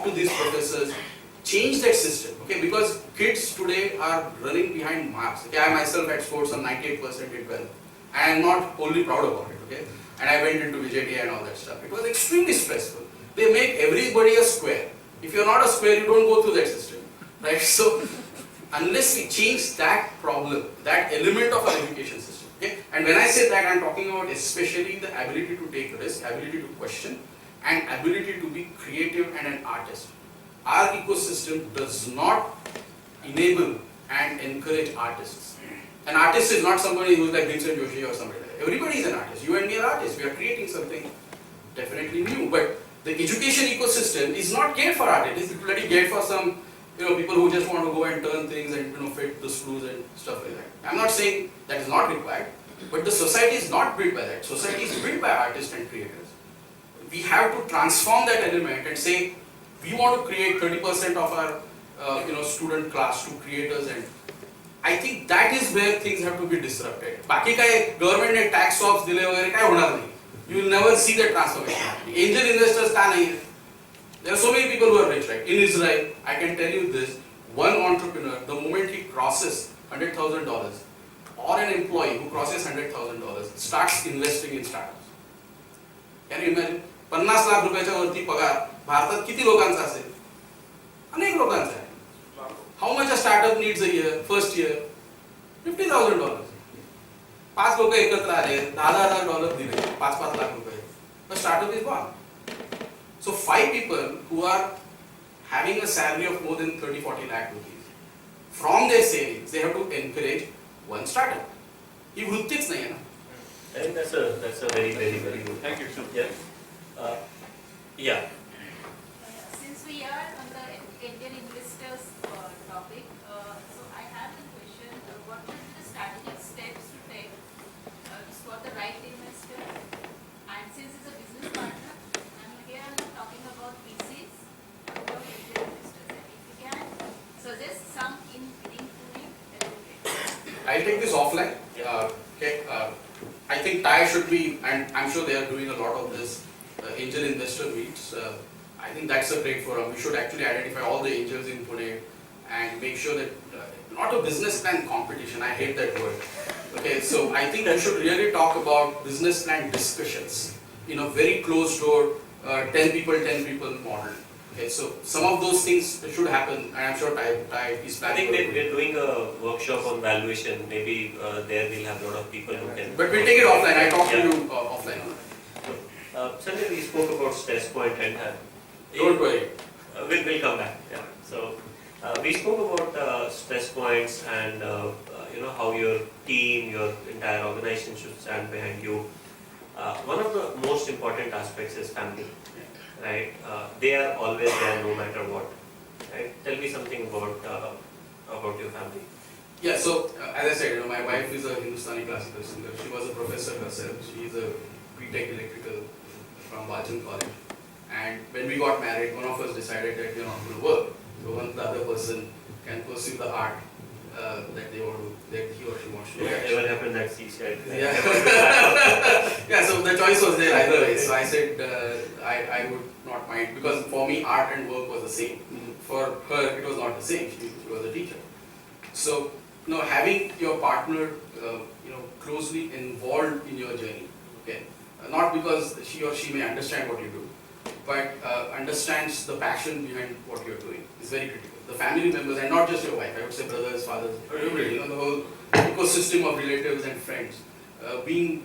talk to these professors, change that system, okay? Because kids today are running behind marks. Okay, I myself had scored some 98% in 12. I am not wholly proud about it, okay? And I went into VJT and all that stuff. It was extremely stressful. They make everybody a square. If you're not a square, you don't go through that system, right? So, unless we change that problem, that element of our education system, okay? And when I say that, I'm talking about especially the ability to take risk, ability to question, and ability to be creative and an artist. Our ecosystem does not enable and encourage artists. An artist is not somebody who's like Vincent Joshi or somebody like that. Everybody is an artist. You and me are artists. We are creating something definitely new. But the education ecosystem is not geared for art. It is really geared for some, people who just want to go and turn things and fit the screws and stuff like that. I'm not saying that is not required, but the society is not built by that. Society is built by artists and creators. We have to transform that element and say we want to create 30% of our student class to creators, and I think that is where things have to be disrupted. बाकी काय government ने tax swaps दिले वगैरे काय होणार नाही. You will never see that transformation happening. Angel investors का नहीं है? There are so many people who are rich, right? In Israel, I can tell you this: one entrepreneur, the moment he crosses $100,000, or an employee who crosses $100,000, starts investing in startups. Can you imagine? 50 lakh रुपयाच्या वरती पगार भारतात किती लोकांचा असेल? अनेक लोकांचा आहे. How much a startup needs a year, first year? $50,000. 5 लोक एकत्र आले, $10,000 दिले, 5 लाख रुपये. The startup is born. So 5 people who are having a salary of more than 30-40 lakh rupees, from their savings, they have to encourage one startup. ही वृत्तीच नाही आहे ना. I think that's a very good. Thank you, sir. Yeah. Yeah. Since we are on the Indian investors topic, so I have a question. What will be the strategic steps to take for the right investor? And since it's a business partner, and here I'm not talking about VCs, but about Indian investors. And if you can suggest some in Pune, that would be great. I'll take this offline. Okay. I think TiE should be, and I'm sure they are doing a lot of this, angel investor meets. I think that's a great forum. We should actually identify all the angels in Pune and make sure that, not a business plan competition, I hate that word. Okay, so I think we should really talk about business plan discussions in a very closed door, 10 people model. Okay, so some of those things should happen, and I'm sure TiE is planning. I think we're doing a workshop on valuation. Maybe there we'll have a lot of people who can. But we'll take it offline. I talk to you offline. Sanjay, we spoke about stress point and Don't worry. We'll come back. Yeah. So we spoke about stress points and how your team, your entire organization should stand behind you. One of the most important aspects is family. Right? They are always there no matter what. Right? Tell me something about your family. Yeah, so as I said, my wife is a Hindustani classical singer. She was a professor herself. She is a BTech electrical from Bachan College. And when we got married, one of us decided that we are not going to work. So one the other person can pursue the art that they want to, that he or she wants to do. Whatever happened at seaside. Yeah. Yeah, so the choice was there either way. So I said I would not mind, because for me art and work was the same. For her it was not the same. She was a teacher. So having your partner closely involved in your journey, okay, not because she or she may understand what you do, but understands the passion behind what you're doing is very critical. The family members, and not just your wife, I would say brothers, fathers, everybody, the whole ecosystem of relatives and friends being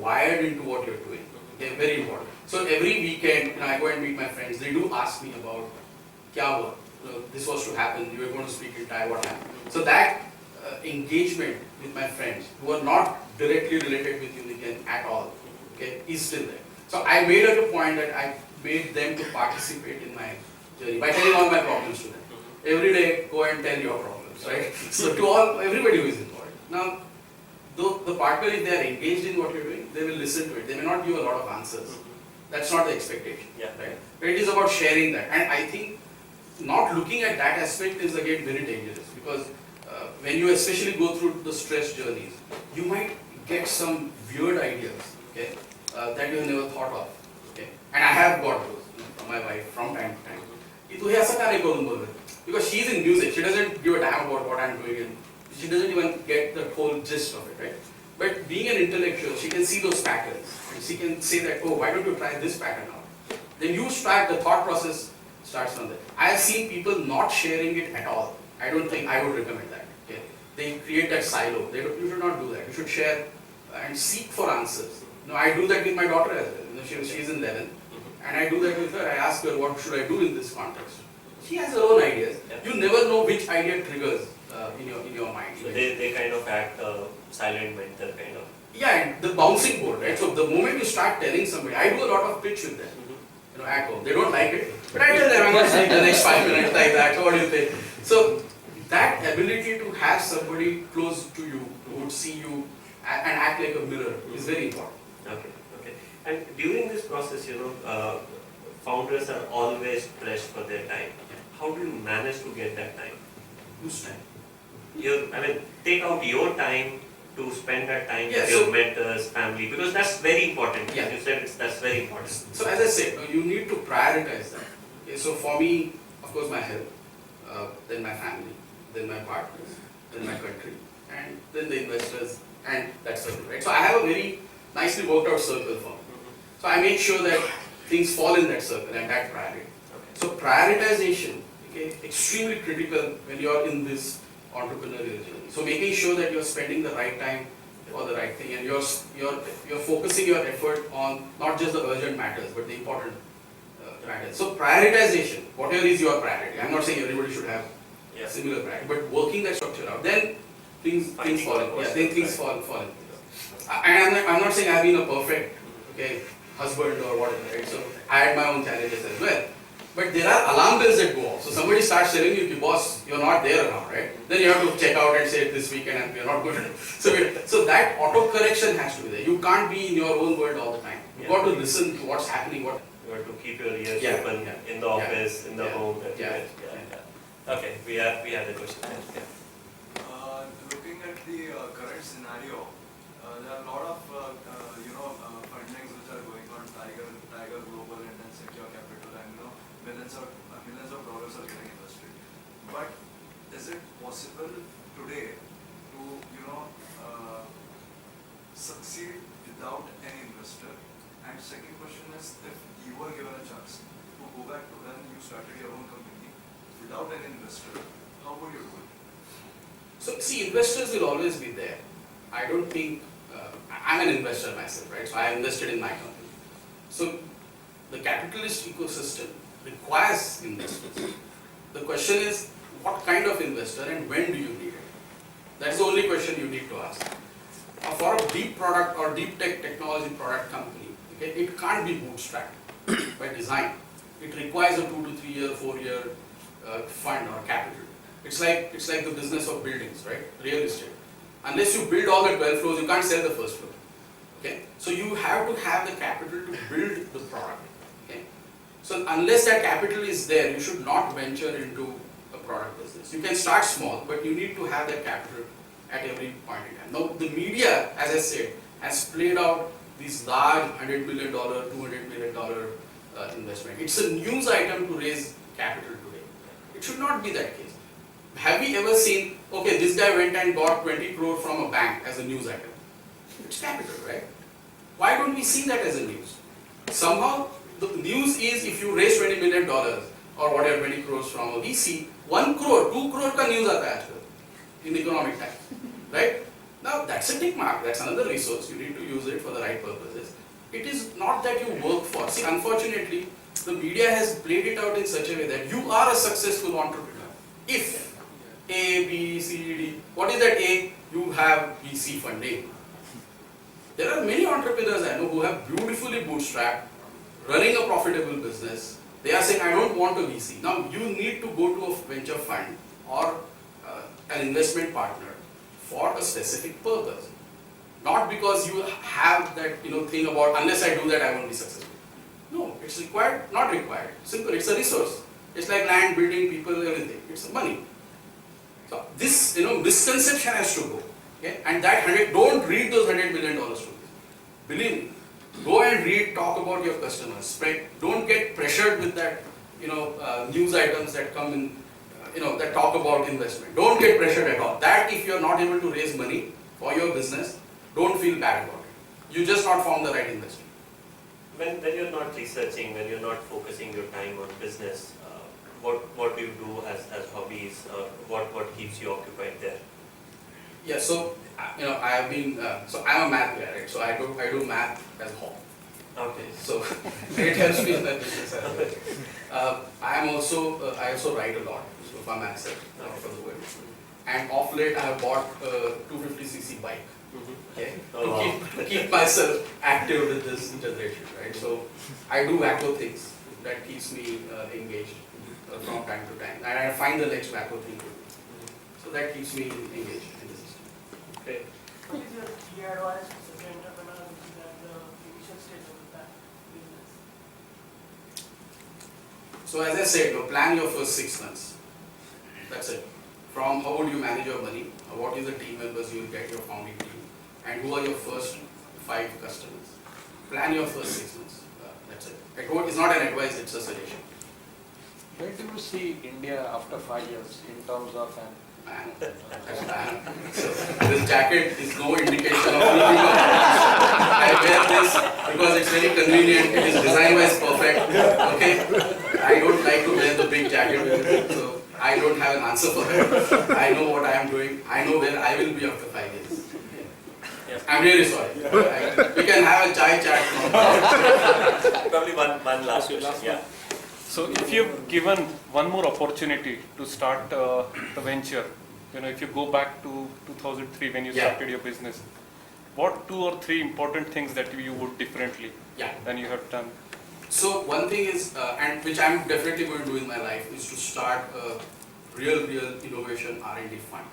wired into what you're doing. Okay, very important. So every weekend, I go and meet my friends. They do ask me about kya hua? This was to happen. You were going to speak in TiE. What happened? So that engagement with my friends who are not directly related with Uniken at all, okay, is still there. So I made it a point that I made them to participate in my journey by telling all my problems to them. Every day, go and tell your problems, right? So to everybody who is involved. Now, though the partner, if they are engaged in what you're doing, they will listen to it. They may not give a lot of answers. That's not the expectation, right? But it is about sharing that. And I think not looking at that aspect is again very dangerous, because when you especially go through the stress journeys, you might get some weird ideas, okay, that you have never thought of, okay. And I have got those from my wife from time to time. की तू हे असं का नाही करून बोलतोय? Because she's in music, she doesn't give a damn about what I'm doing and she doesn't even get the whole gist of it, right? But being an intellectual, she can see those patterns and she can say that, oh, why don't you try this pattern out? Then you start, the thought process starts from there. I have seen people not sharing it at all. I don't think I would recommend that. Okay? They create that silo. You should not do that. You should share and seek for answers. I do that with my daughter as well. She's in 11 and I do that with her. I ask her, what should I do in this context? She has her own ideas. You never know which idea triggers in your mind. So they kind of act silent mentor kind of. Yeah, and the bouncing board, right? So the moment you start telling somebody, I do a lot of pitch with them, at home. They don't like it, but I tell them I'm going to sleep the next 5 minutes like that. So what do you think? So that ability to have somebody close to you who would see you and act like a mirror is very important. Okay. And during this process, founders are always pressed for their time. How do you manage to get that time? Whose time? Take out your time to spend that time Yeah, with your mentors, family, because that's very important. Yeah. As you said, that's very important. So as I said, you need to prioritize that. Okay, so for me, of course, my health, then my family, then my partners, then my country, and then the investors, and that circle, right? So I have a very nicely worked out circle for me. So I make sure that things fall in that circle and that priority. So prioritization, okay, extremely critical when you are in this entrepreneurial journey. So making sure that you are spending the right time for the right thing and you're focusing your effort on not just the urgent matters but the important matters. So prioritization, whatever is your priority. I'm not saying everybody should have similar priority, but working that structure out, then things fall in. Yeah, then things fall in. And I'm not saying I've been a perfect husband or whatever, right? So I had my own challenges as well. But there are alarm bells that go off. So somebody starts telling you, boss, you're not there now, right? Then you have to check out and say this weekend and we're not good. So that auto correction has to be there. You can't be in your own world all the time. You've got to listen to what's happening. You have to keep your ears open in the office, in the home. Okay, we have the question. Looking at the current scenario, there are a lot of fundings which are going on, Tiger Global and then Secure Capital, and millions of dollars are getting invested. But is it possible today to succeed without any investor? And second question is, if you were given a chance to go back to when you started your own company without an investor, how would you do it? So see, investors will always be there. I don't think, I'm an investor myself, right? So I invested in my company. So the capitalist ecosystem requires investors. The question is, what kind of investor and when do you need it? That's the only question you need to ask. For a deep product or deep technology product company, it can't be bootstrapped by design. It requires a 2 to 3 year, 4 year fund or capital. It's like the business of buildings, right? Real estate. Unless you build all the 12 floors, you can't sell the first floor. Okay? So you have to have the capital to build the product. Okay? So unless that capital is there, you should not venture into a product business. You can start small, but you need to have that capital at every point in time. Now the media, as I said, has played out these large $100 million, $200 million investment. It's a news item to raise capital today. It should not be that case. Have we ever seen, okay, this guy went and got 20 crore from a bank as a news item? It's capital, right? Why don't we see that as a news? Somehow, the news is if you raise $20 million or whatever 20 crores from a VC, 1 crore, 2 crore ka news aata hai in economic times, right? Now that's a tick mark, that's another resource, you need to use it for the right purposes. It is not that you work for. See, unfortunately, the media has played it out in such a way that you are a successful entrepreneur. If A, B, C, D, what is that A? You have VC funding. There are many entrepreneurs I know who have beautifully bootstrapped, running a profitable business. They are saying, I don't want a VC. Now you need to go to a venture fund or an investment partner for a specific purpose. Not because you have that thing about unless I do that I won't be successful. No, it's required, not required. Simple, it's a resource. It's like land, building, people, everything. It's money. So this misconception has to go. Okay? And that don't read those $100 million stories. Believe me. Go and read, talk about your customers. Don't get pressured with that news items that come in, that talk about investment. Don't get pressured at all. That if you're not able to raise money for your business, don't feel bad about it. You just not found the right investor. When you're not researching, when you're not focusing your time on business, what do you do as hobbies, or what keeps you occupied there? Yeah, so I have been I'm a math guy, right? So I do math as a hobby. Okay. So it helps me in that business as well. I also write a lot, so for myself, for the web. And off late I have bought a 250cc bike. Okay, Oh, wow. to keep myself active with this generation, right? So I do wacko things that keeps me engaged from time to time, and I find the next wacko thing to do. So that keeps me engaged in the system. Okay. What is your key advice to such an entrepreneur which is at the initial stage of that business? So as I said, plan your first 6 months. That's it. From how would you manage your money, what is the team members you will get, your founding team, and who are your first 5 customers. Plan your first 6 months. That's it. It's not an advice, it's a suggestion. Where do you see India after 5 years in terms of an Man, so this jacket is no indication of anything. I wear this because it's very convenient. It is design-wise perfect. Okay, I don't like to wear the big jacket with it, so I don't have an answer for that. I know what I am doing. I know where I will be after 5 years. Yeah. I'm really sorry. We can have a chai chat now. Probably one last question. Yeah. So if you've given one more opportunity to start the venture, if you go back to 2003 when you Yeah. started your business, what 2 or 3 important things that you would differently Yeah. than you have done? So one thing is, and which I'm definitely going to do in my life, is to start a real innovation R&D fund.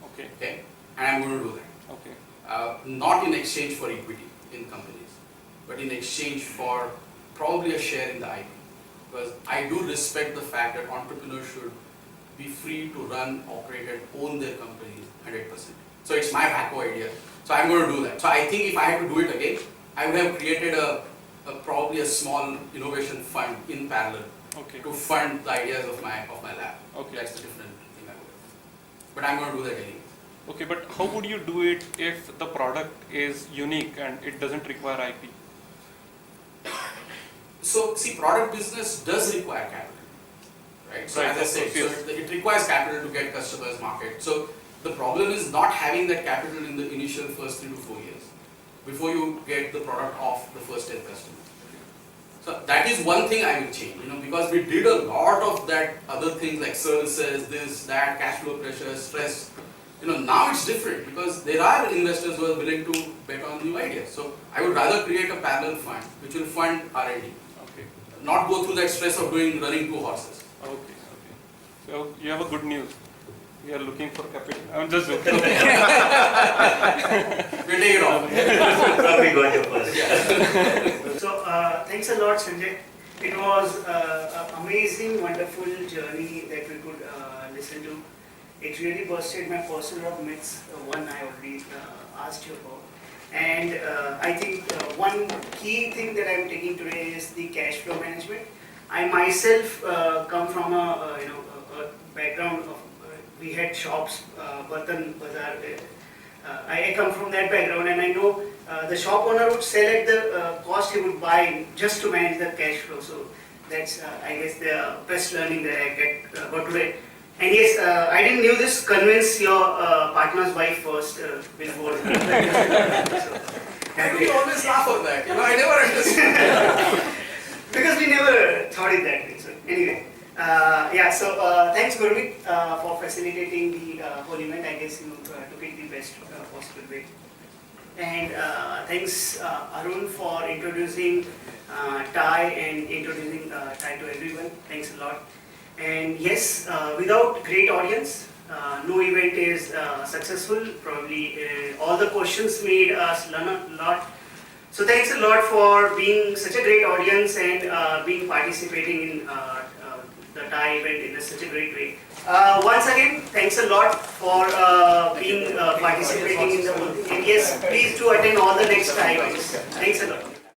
Okay, Okay, and I'm going to do that. okay, Not in exchange for equity in companies, but in exchange for probably a share in the IP. Because I do respect the fact that entrepreneurs should be free to run, operate, and own their companies 100%. So it's my wacko idea. So I'm going to do that. So I think if I had to do it again, I would have created probably a small innovation fund in parallel okay, to fund the ideas of my lab. Okay. That's the different thing I would do. But I'm going to do that anyway. okay. But how would you do it if the product is unique and it doesn't require IP? So, see, product business does require capital, right? So, Right, as I of said, course, so it requires capital to get customers market. So, the problem is not having that capital in the initial first 3 to 4 years before you get the product off the first 10 customers. So, that is one thing I will change, because we did a lot of that other things like services, this, that, cash flow pressure, stress. Now it's different because there are investors who are willing to bet on new ideas. So, I would rather create a parallel fund which will fund R&D. Okay, Not go through that stress of running 2 horses. okay, okay. So you have a good news. We are looking for capital. I'm just joking. We'll take it off. Probably got your first. Yeah. So thanks a lot, Sanjay. It was an amazing, wonderful journey that we could listen to. It really busted my personal of myths, one I already asked you about. And I think one key thing that I'm taking today is the cash flow management. I myself come from a background of, we had shops, Bartan Bazaar. I come from that background, and I know the shop owner would sell at the cost he would buy just to manage the cash flow. So that's, I guess, the best learning that I got today. And yes, I didn't knew this. Convince your partner's wife first before. And we always laugh at that. I never understood. Because we never thought it that way. So anyway, so thanks Gurmeet for facilitating the whole event. I guess you took it the best possible way. And thanks Arun for introducing TiE and introducing TiE to everyone. Thanks a lot. And yes, without great audience, no event is successful. Probably all the questions made us learn a lot. So thanks a lot for being such a great audience and being participating in the TiE event in such a great way. Once again, thanks a lot for being participating in the whole thing. And yes, please do attend all the next TiE events. Thanks a lot.